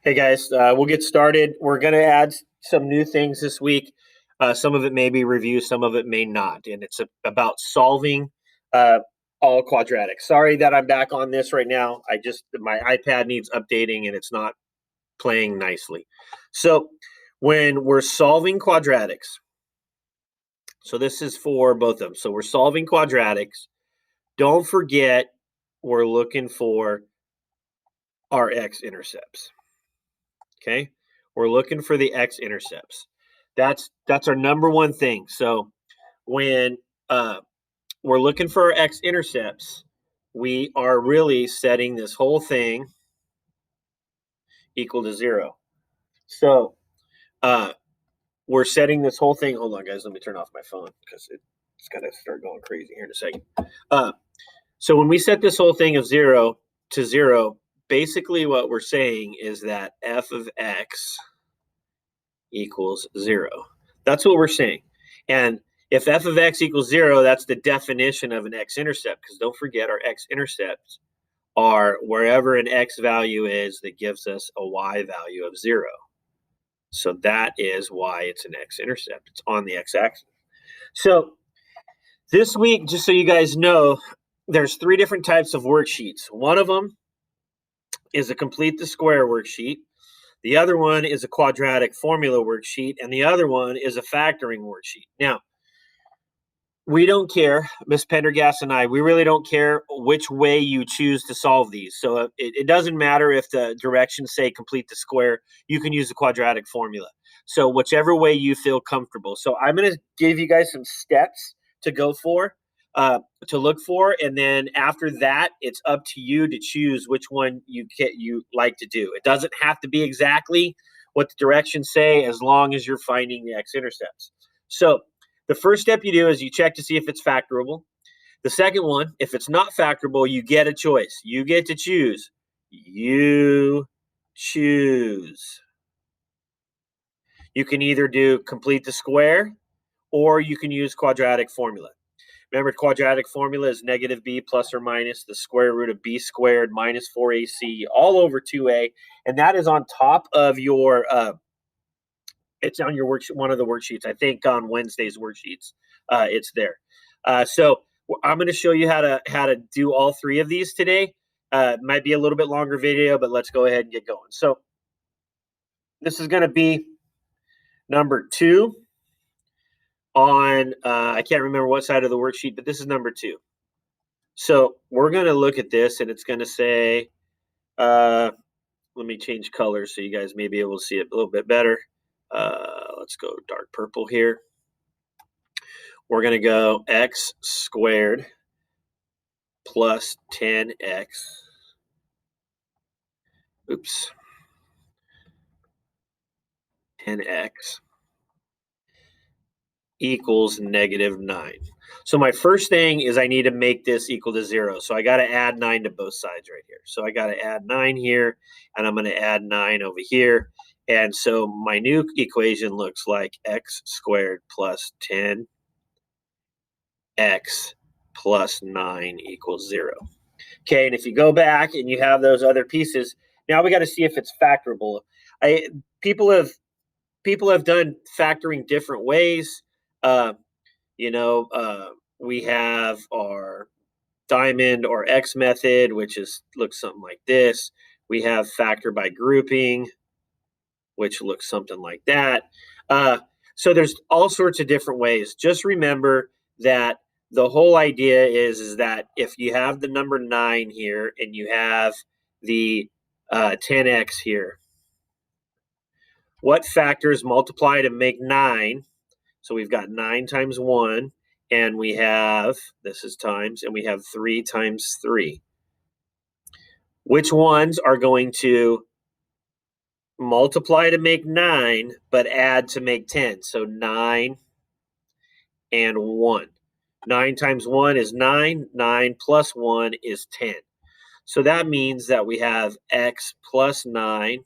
Hey guys, we'll get started. We're going to add some new things this week. Some of it may be review, some of it may not. And it's about solving all quadratics. Sorry that I'm back on this right now. My iPad needs updating and it's not playing nicely. So when we're solving quadratics, so this is for both of them. So we're solving quadratics. Don't forget we're looking for our x-intercepts. Okay, we're looking for the x-intercepts. That's our number one thing. So when we're looking for our x-intercepts, we are really setting this whole thing equal to 0. So we're setting this whole thing. Hold on, guys. Let me turn off my phone because it's going to start going crazy here in a second. So when we set this whole thing of 0 to 0, basically what we're saying is that f of x equals 0. That's what we're saying. And if f of x equals 0, that's the definition of an x-intercept, because don't forget our x-intercepts are wherever an x value is that gives us a y value of 0. So that is why it's an x-intercept. It's on the x-axis. So this week, just so you guys know, there's 3 different types of worksheets. One of them is a complete the square worksheet. The other one is a quadratic formula worksheet, and the other one is a factoring worksheet. Now, we don't care, Ms. Pendergast and I, we really don't care which way you choose to solve these. So it doesn't matter if the directions say complete the square, you can use the quadratic formula. So whichever way you feel comfortable. So I'm going to give you guys some steps to go for, to look for, and then after that, it's up to you to choose which one you like to do. It doesn't have to be exactly what the directions say as long as you're finding the x-intercepts. So the first step you do is you check to see if it's factorable. The second one, if it's not factorable, you get a choice. You get to choose. You choose. You can either do complete the square or you can use quadratic formula. Remember, quadratic formula is negative b plus or minus the square root of b squared minus 4ac all over 2a. And that is on top of your it's on your worksheet, one of the worksheets. I think on Wednesday's worksheets, it's there. So I'm going to show you how to do all 3 of these today. It might be a little bit longer video, but let's go ahead and get going. So this is going to be number 2 on, I can't remember what side of the worksheet, but this is number 2. So we're going to look at this, and it's going to say, let me change colors so you guys may be able to see it a little bit better. Let's go dark purple here. We're going to go x squared plus 10x. Oops. 10x equals negative 9. So my first thing is I need to make this equal to 0. So I got to add 9 to both sides right here. So I got to add 9 here, and I'm going to add 9 over here. And so my new equation looks like x squared plus 10x plus 9 equals 0. Okay, and if you go back and you have those other pieces, now we got to see if it's factorable. People have done factoring different ways. We have our diamond or X method, which looks something like this. We have factor by grouping, which looks something like that. So there's all sorts of different ways. Just remember that the whole idea is that if you have the number 9 here and you have the 10x here, what factors multiply to make 9? So we've got 9 times 1, and we have, this is times, and we have 3 times 3. Which ones are going to multiply to make 9, but add to make 10? So 9 and 1. 9 times 1 is 9. 9 plus 1 is 10. So that means that we have x plus 9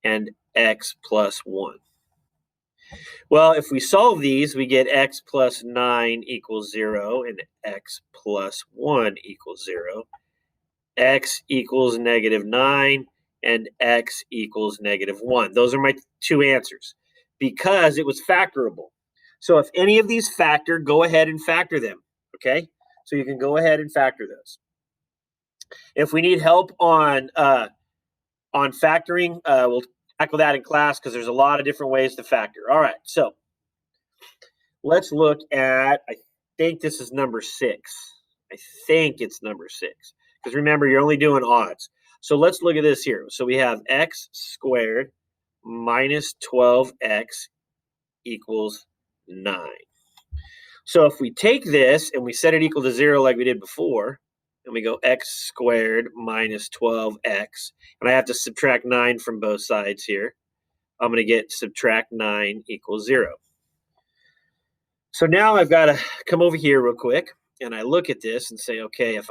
and x plus 1. Well, if we solve these, we get x plus 9 equals 0 and x plus 1 equals 0. X equals negative 9 and x equals -1. Those are my two answers because it was factorable. So if any of these factor, go ahead and factor them, okay? So you can go ahead and factor those. If we need help on factoring, we'll tackle that in class because there's a lot of different ways to factor. All right, so let's look at, I think this is number 6. I think it's number 6 because remember, you're only doing odds. So let's look at this here. So we have x squared minus 12x equals 9. So if we take this and we set it equal to 0 like we did before, and we go x squared minus 12x, and I have to subtract 9 from both sides here, I'm going to get subtract 9 equals 0. So now I've got to come over here real quick, and I look at this and say, okay, if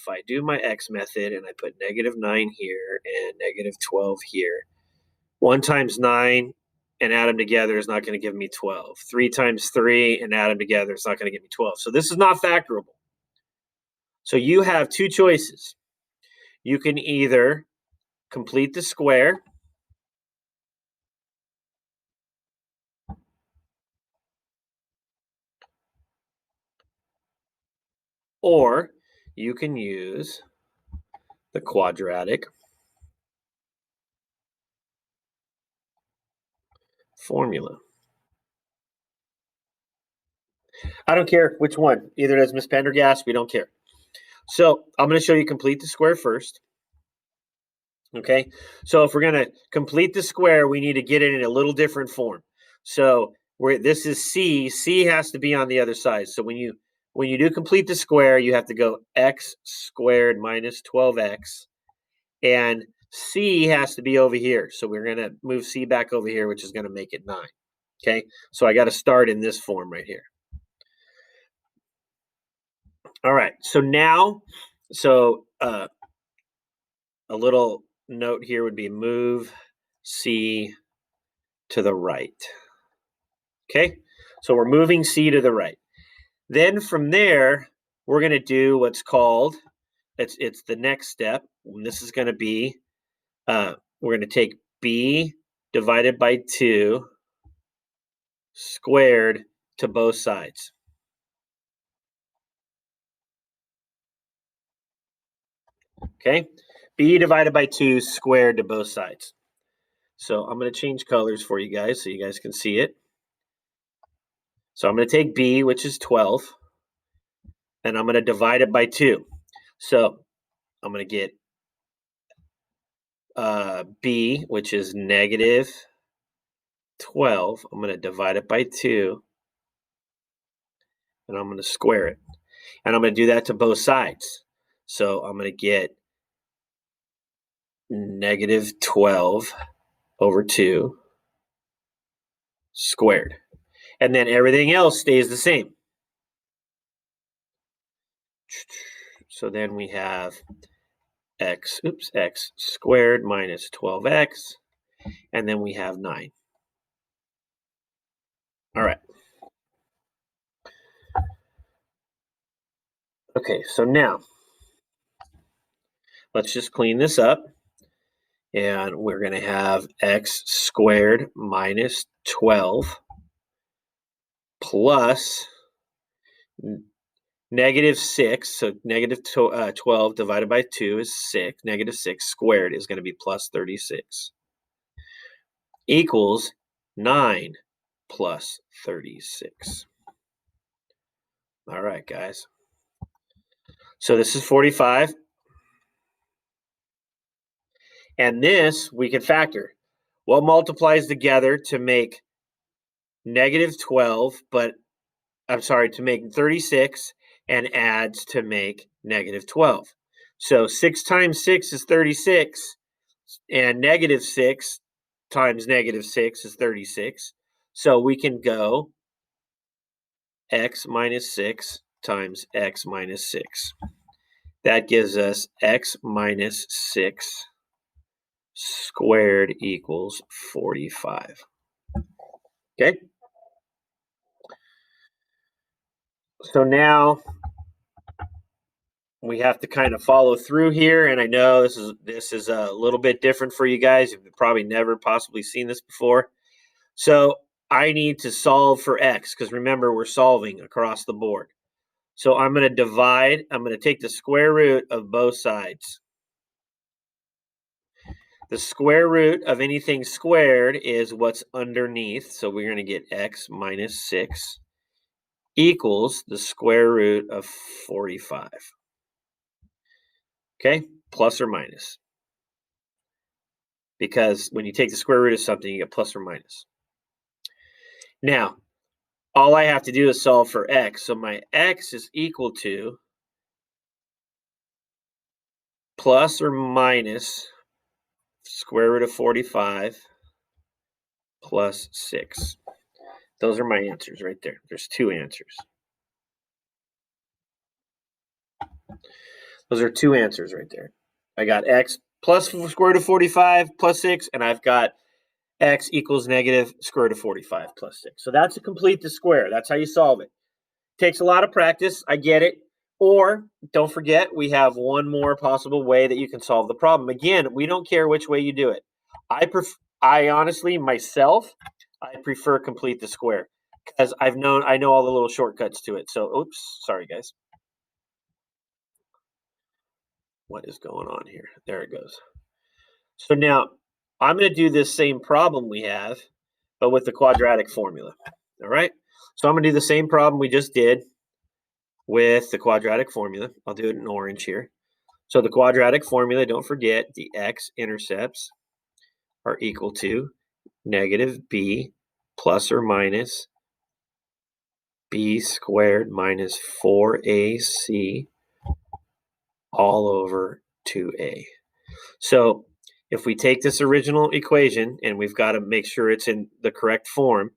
I do my x method and I put -9 here and -12 here, 1 times 9 and add them together is not going to give me 12. 3 times 3 and add them together is not going to give me 12. So this is not factorable. So you have two choices. You can either complete the square, or you can use the quadratic formula. I don't care which one. Either does Miss Pendergast, we don't care. So I'm going to show you complete the square first. Okay, so if we're going to complete the square, we need to get it in a little different form. So this is c. C has to be on the other side. So when you do complete the square, you have to go x squared minus 12x, and c has to be over here. So we're going to move c back over here, which is going to make it 9. Okay, so I got to start in this form right here. All right, so now, a little note here would be move c to the right. Okay, so we're moving c to the right. Then from there, we're going to do what's called, it's the next step. And this is going to be, we're going to take b divided by 2 squared to both sides. Okay, b divided by 2 squared to both sides. So I'm going to change colors for you guys so you guys can see it. So I'm going to take b, which is 12, and I'm going to divide it by 2. So I'm going to get b, which is -12. I'm going to divide it by 2, and I'm going to square it. And I'm going to do that to both sides. So I'm going to get -12 over 2 squared. And then everything else stays the same. So then we have x squared minus 12x, and then we have 9. All right. Okay, so now let's just clean this up. And we're going to have x squared minus 12 plus -6. So -12 divided by 2 is 6. -6 squared is going to be plus 36 equals 9 plus 36. All right, guys. So this is 45. And this we can factor. What multiplies together to make -12, but I'm sorry, to make 36 and adds to make -12. So 6 times 6 is 36, and -6 times -6 is 36. So we can go x minus 6 times x minus 6. That gives us x minus 6 squared equals 45. Okay? So now we have to kind of follow through here. And I know this is a little bit different for you guys. You've probably never possibly seen this before. So I need to solve for x because remember, we're solving across the board. So I'm going to divide. I'm going to take the square root of both sides. The square root of anything squared is what's underneath. So we're going to get x minus 6 equals the square root of 45. Okay, plus or minus. Because when you take the square root of something, you get plus or minus. Now, all I have to do is solve for x. So my x is equal to plus or minus square root of 45 plus 6. Those are my answers right there. There's two answers. Those are two answers right there. I got x plus square root of 45 plus 6, and I've got x equals negative square root of 45 plus 6. So that's to complete the square. That's how you solve it. Takes a lot of practice. I get it. Or don't forget, we have one more possible way that you can solve the problem. Again, we don't care which way you do it. I honestly, myself, I prefer complete the square because I know all the little shortcuts to it. So, oops, sorry guys. What is going on here? There it goes. So now I'm going to do this same problem we have, but with the quadratic formula. All right. So I'm going to do the same problem we just did with the quadratic formula. I'll do it in orange here. So the quadratic formula, don't forget, the x-intercepts are equal to negative b plus or minus b squared minus 4ac all over 2a. So if we take this original equation, and we've got to make sure it's in the correct form,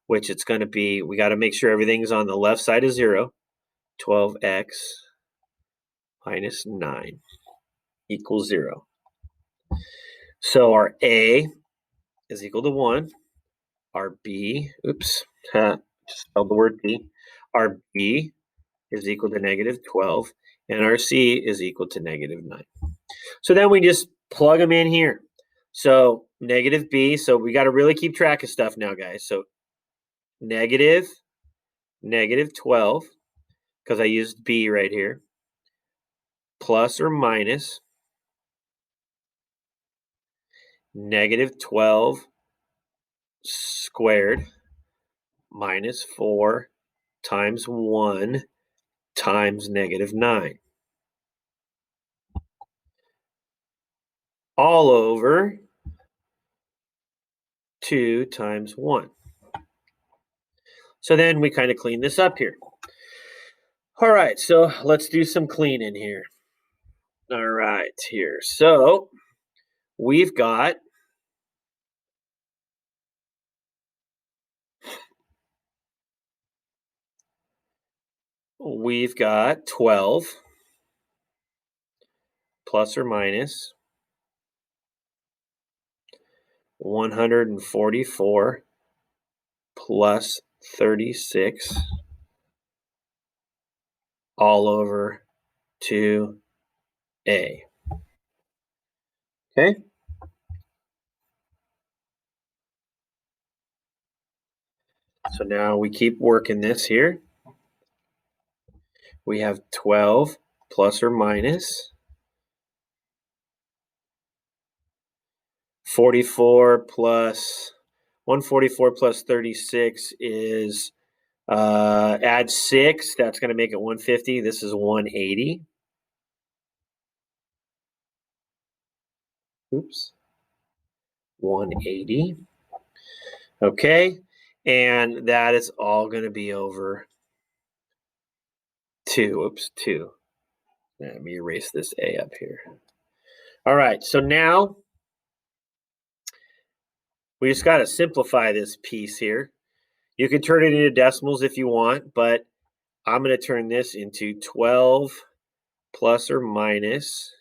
which it's going to be, we got to make sure everything's on the left side of 0, 12x minus 9 equals 0. So our a is equal to 1. Our b, oops, just spelled the word b. Our b is equal to negative 12, and our c is equal to negative 9. So then we just plug them in here. So negative b, so we got to really keep track of stuff now, guys. So negative 12, because I used b right here, plus or minus negative 12 squared minus 4 times 1 times negative 9. All over 2 times 1. So then we kind of clean this up here. All right, so let's do some cleaning here. All right, here. So we've got We've got 12 plus or minus 144 plus 36 all over 2a. Okay? So now we keep working this here. We have 12 plus or minus 44 plus 144 plus 36 is add 6. That's going to make it 150. This is 180. Oops. 180. Okay. And that is all going to be over 2. Oops, 2. Let me erase this a up here. All right. So now we just got to simplify this piece here. You can turn it into decimals if you want, but I'm going to turn this into 12 plus or minus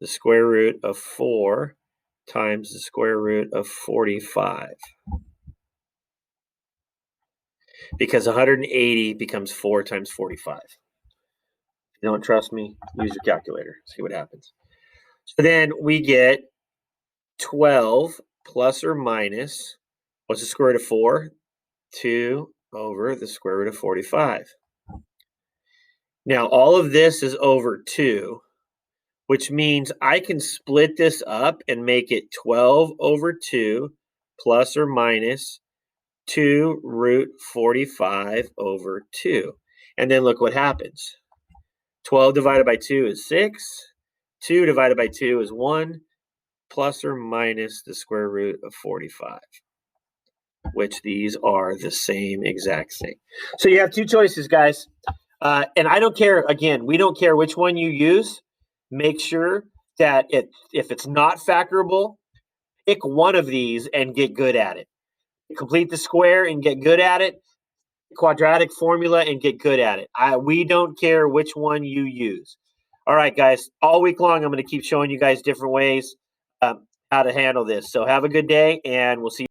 the square root of 4 times the square root of 45. Because 180 becomes 4 times 45. You don't trust me? Use your calculator. See what happens. So then we get 12 plus or minus, what's the square root of 4? 2 over the square root of 45. Now, all of this is over 2, which means I can split this up and make it 12 over 2 plus or minus 2 root 45 over 2. And then look what happens. 12 divided by 2 is 6. 2 divided by 2 is 1, plus or minus the square root of 45, which these are the same exact thing. So you have two choices, guys. And I don't care, again, we don't care which one you use. Make sure that if it's not factorable, pick one of these and get good at it. Complete the square and get good at it. Quadratic formula and get good at it. We don't care which one you use. All right, guys. All week long, I'm going to keep showing you guys different ways how to handle this. So have a good day, and we'll see you.